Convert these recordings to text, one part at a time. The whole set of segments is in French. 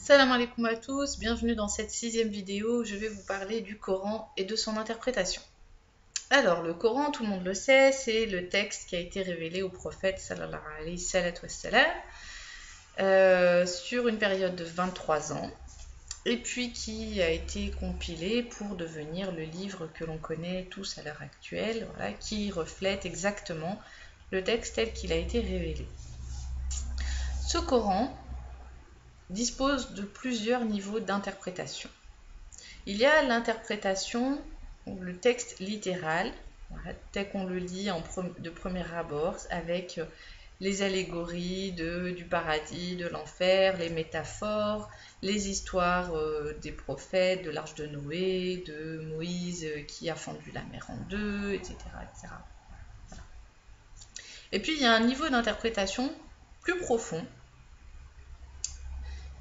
Salam alaikum à tous, bienvenue dans cette 6e vidéo où je vais vous parler du Coran et de son interprétation. Alors, le Coran, tout le monde le sait, c'est le texte qui a été révélé au prophète sallallahu alayhi wa sallam sur une période de 23 ans et puis qui a été compilé pour devenir le livre que l'on connaît tous à l'heure actuelle, voilà, qui reflète exactement le texte tel qu'il a été révélé. Ce Coran dispose de plusieurs niveaux d'interprétation. Il y a l'interprétation, le texte littéral, voilà, tel qu'on le lit de premier abord, avec les allégories du paradis, de l'enfer, les métaphores, les histoires des prophètes, de l'arche de Noé, de Moïse qui a fendu la mer en deux, etc. etc. Voilà. Et puis il y a un niveau d'interprétation plus profond,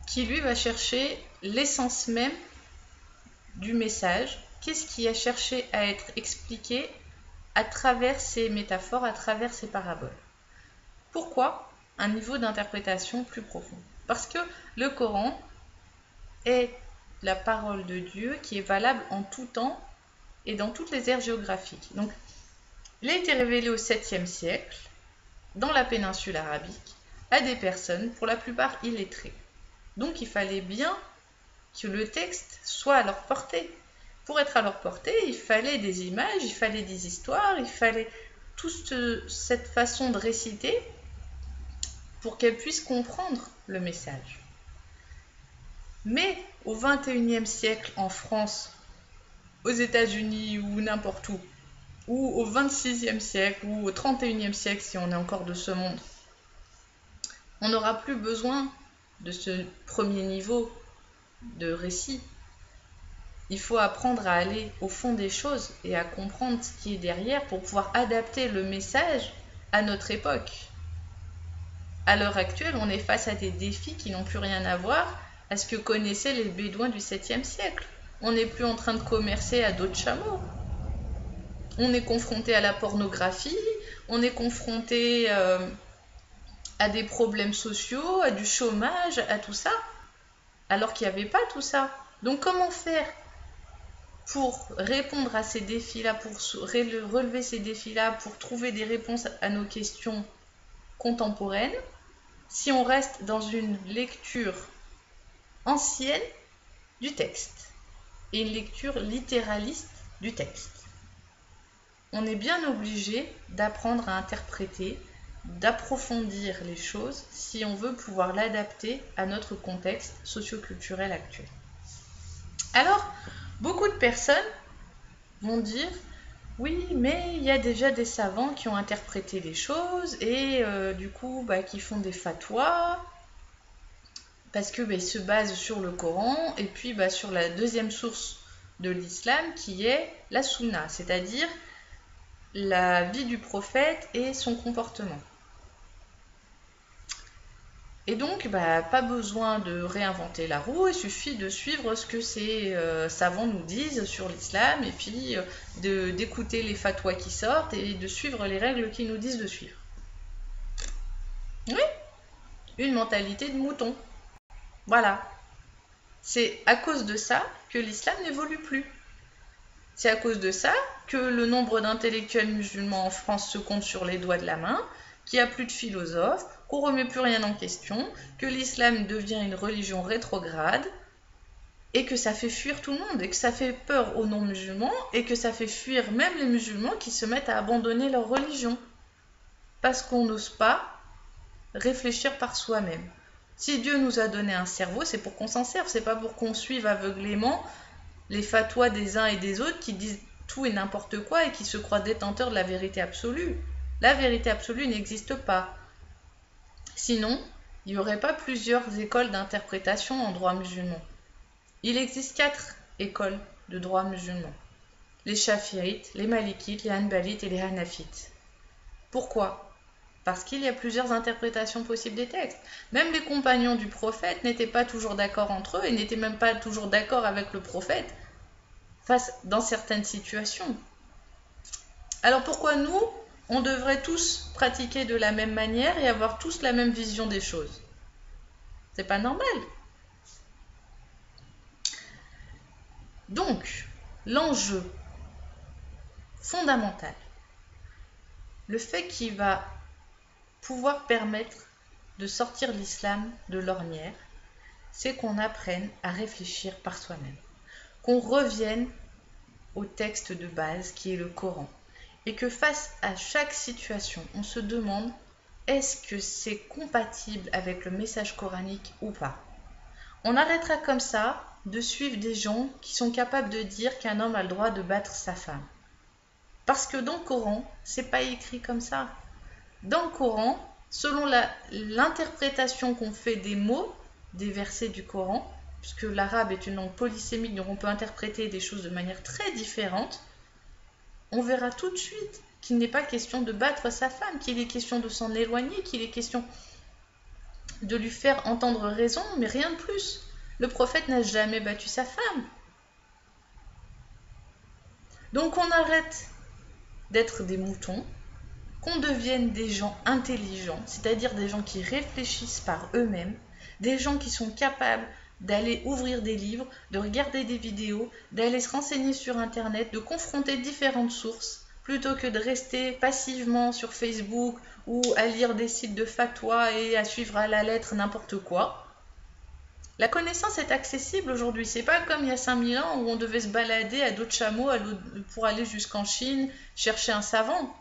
qui lui va chercher l'essence même du message, qu'est-ce qui a cherché à être expliqué à travers ces métaphores, à travers ces paraboles. Pourquoi un niveau d'interprétation plus profond? Parce que le Coran est la parole de Dieu qui est valable en tout temps et dans toutes les aires géographiques. Donc, il a été révélé au 7e siècle, dans la péninsule arabique, à des personnes, pour la plupart illettrées. Donc il fallait bien que le texte soit à leur portée. Pour être à leur portée, il fallait des images, il fallait des histoires, il fallait toute cette façon de réciter pour qu'elles puissent comprendre le message. Mais au 21e siècle en France, aux États-Unis ou n'importe où, ou au 26e siècle ou au 31e siècle si on est encore de ce monde, on n'aura plus besoin de ce premier niveau de récit. Il faut apprendre à aller au fond des choses et à comprendre ce qui est derrière pour pouvoir adapter le message à notre époque. À l'heure actuelle, on est face à des défis qui n'ont plus rien à voir à ce que connaissaient les Bédouins du 7e siècle. On n'est plus en train de commercer à dos de chameau. On est confronté à la pornographie, on est confronté à des problèmes sociaux, à du chômage, à tout ça, alors qu'il n'y avait pas tout ça. Donc comment faire pour répondre à ces défis-là, pour relever ces défis-là, pour trouver des réponses à nos questions contemporaines, si on reste dans une lecture ancienne du texte et une lecture littéraliste du texte? On est bien obligé d'apprendre à interpréter, d'approfondir les choses si on veut pouvoir l'adapter à notre contexte socio-culturel actuel. Alors, beaucoup de personnes vont dire « Oui, mais il y a déjà des savants qui ont interprété les choses et du coup, qui font des fatwas parce qu'ils se basent sur le Coran et puis sur la deuxième source de l'islam qui est la sunna, c'est-à-dire la vie du prophète et son comportement. » Et donc, pas besoin de réinventer la roue, il suffit de suivre ce que ces savants nous disent sur l'islam et puis d'écouter les fatwas qui sortent et de suivre les règles qu'ils nous disent de suivre. Oui, une mentalité de mouton. Voilà. C'est à cause de ça que l'islam n'évolue plus. C'est à cause de ça que le nombre d'intellectuels musulmans en France se compte sur les doigts de la main, qu'il n'y a plus de philosophes, qu'on ne remet plus rien en question, que l'islam devient une religion rétrograde, et que ça fait fuir tout le monde, et que ça fait peur aux non-musulmans, et que ça fait fuir même les musulmans qui se mettent à abandonner leur religion. Parce qu'on n'ose pas réfléchir par soi-même. Si Dieu nous a donné un cerveau, c'est pour qu'on s'en serve, c'est pas pour qu'on suive aveuglément les fatwas des uns et des autres qui disent tout et n'importe quoi et qui se croient détenteurs de la vérité absolue. La vérité absolue n'existe pas. Sinon, il n'y aurait pas plusieurs écoles d'interprétation en droit musulman. Il existe 4 écoles de droit musulman. Les Shafi'ites, les Malikites, les Hanbalites et les Hanafites. Pourquoi ? Parce qu'il y a plusieurs interprétations possibles des textes. Même les compagnons du prophète n'étaient pas toujours d'accord entre eux et n'étaient même pas toujours d'accord avec le prophète dans certaines situations. Alors pourquoi nous, on devrait tous pratiquer de la même manière et avoir tous la même vision des choses? C'est pas normal. Donc, l'enjeu fondamental, le fait qu'il va pouvoir permettre de sortir l'islam de l'ornière, c'est qu'on apprenne à réfléchir par soi-même, qu'on revienne au texte de base qui est le Coran, et que face à chaque situation, on se demande est-ce que c'est compatible avec le message coranique ou pas. On arrêtera comme ça de suivre des gens qui sont capables de dire qu'un homme a le droit de battre sa femme. Parce que dans le Coran, c'est pas écrit comme ça. Dans le Coran, selon l'interprétation qu'on fait des mots, des versets du Coran, puisque l'arabe est une langue polysémique, donc on peut interpréter des choses de manière très différente, on verra tout de suite qu'il n'est pas question de battre sa femme, qu'il est question de s'en éloigner, qu'il est question de lui faire entendre raison, mais rien de plus. Le prophète n'a jamais battu sa femme. Donc on arrête d'être des moutons, qu'on devienne des gens intelligents, c'est-à-dire des gens qui réfléchissent par eux-mêmes, des gens qui sont capables d'aller ouvrir des livres, de regarder des vidéos, d'aller se renseigner sur Internet, de confronter différentes sources, plutôt que de rester passivement sur Facebook ou à lire des sites de fatwa et à suivre à la lettre n'importe quoi. La connaissance est accessible aujourd'hui, c'est pas comme il y a 5000 ans où on devait se balader à dos de chameau pour aller jusqu'en Chine chercher un savant.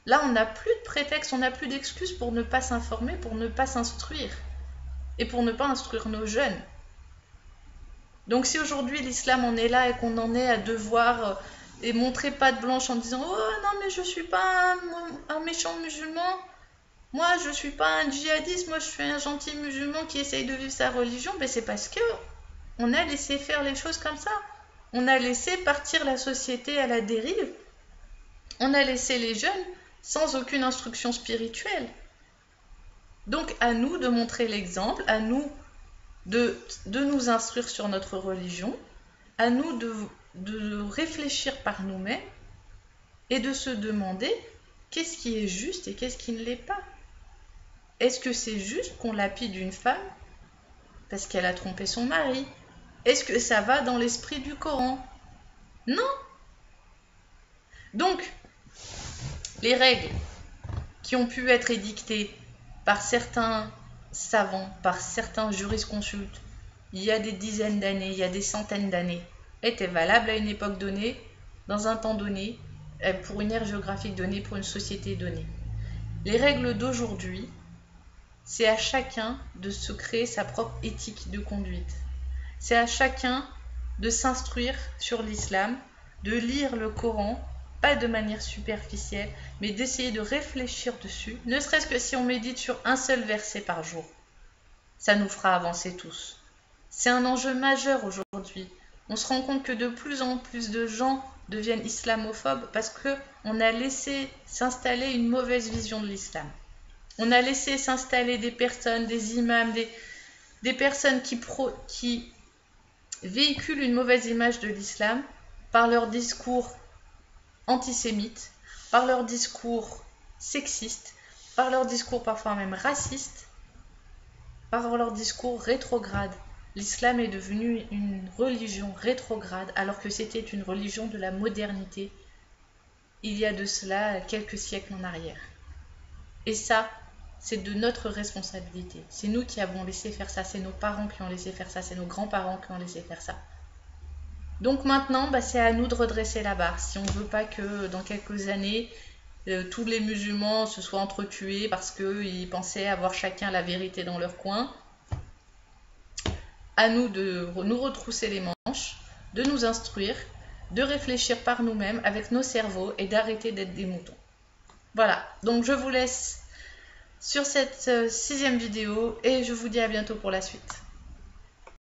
Là, on n'a plus de prétexte, on n'a plus d'excuses pour ne pas s'informer, pour ne pas s'instruire et pour ne pas instruire nos jeunes. Donc si aujourd'hui l'islam en est là et qu'on en est à devoir et montrer patte blanche en disant « Oh non mais je suis pas un méchant musulman, moi je suis pas un djihadiste, moi je suis un gentil musulman qui essaye de vivre sa religion », ben c'est parce que on a laissé faire les choses comme ça. On a laissé partir la société à la dérive. On a laissé les jeunes sans aucune instruction spirituelle. Donc à nous de montrer l'exemple, à nous de nous instruire sur notre religion, à nous de réfléchir par nous-mêmes et de se demander qu'est-ce qui est juste et qu'est-ce qui ne l'est pas. Est-ce que c'est juste qu'on lapide une femme parce qu'elle a trompé son mari? Est-ce que ça va dans l'esprit du Coran? Non. Donc, les règles qui ont pu être édictées par certains savants, par certains jurisconsultes, il y a des dizaines d'années, il y a des centaines d'années, étaient valables à une époque donnée, dans un temps donné, pour une ère géographique donnée, pour une société donnée. Les règles d'aujourd'hui, c'est à chacun de se créer sa propre éthique de conduite. C'est à chacun de s'instruire sur l'islam, de lire le Coran, pas de manière superficielle, mais d'essayer de réfléchir dessus, ne serait-ce que si on médite sur un seul verset par jour. Ça nous fera avancer tous. C'est un enjeu majeur aujourd'hui. On se rend compte que de plus en plus de gens deviennent islamophobes parce qu'on a laissé s'installer une mauvaise vision de l'islam. On a laissé s'installer des personnes, des imams, des personnes qui véhiculent une mauvaise image de l'islam par leur discours antisémites, par leur discours sexistes, par leur discours parfois même racistes, par leur discours rétrograde. L'islam est devenu une religion rétrograde alors que c'était une religion de la modernité il y a de cela quelques siècles en arrière. Et ça, c'est de notre responsabilité. C'est nous qui avons laissé faire ça, c'est nos parents qui ont laissé faire ça, c'est nos grands-parents qui ont laissé faire ça. Donc maintenant, c'est à nous de redresser la barre. Si on ne veut pas que dans quelques années, tous les musulmans se soient entretués parce qu'ils pensaient avoir chacun la vérité dans leur coin, à nous de nous retrousser les manches, de nous instruire, de réfléchir par nous-mêmes avec nos cerveaux et d'arrêter d'être des moutons. Voilà, donc je vous laisse sur cette 6e vidéo et je vous dis à bientôt pour la suite.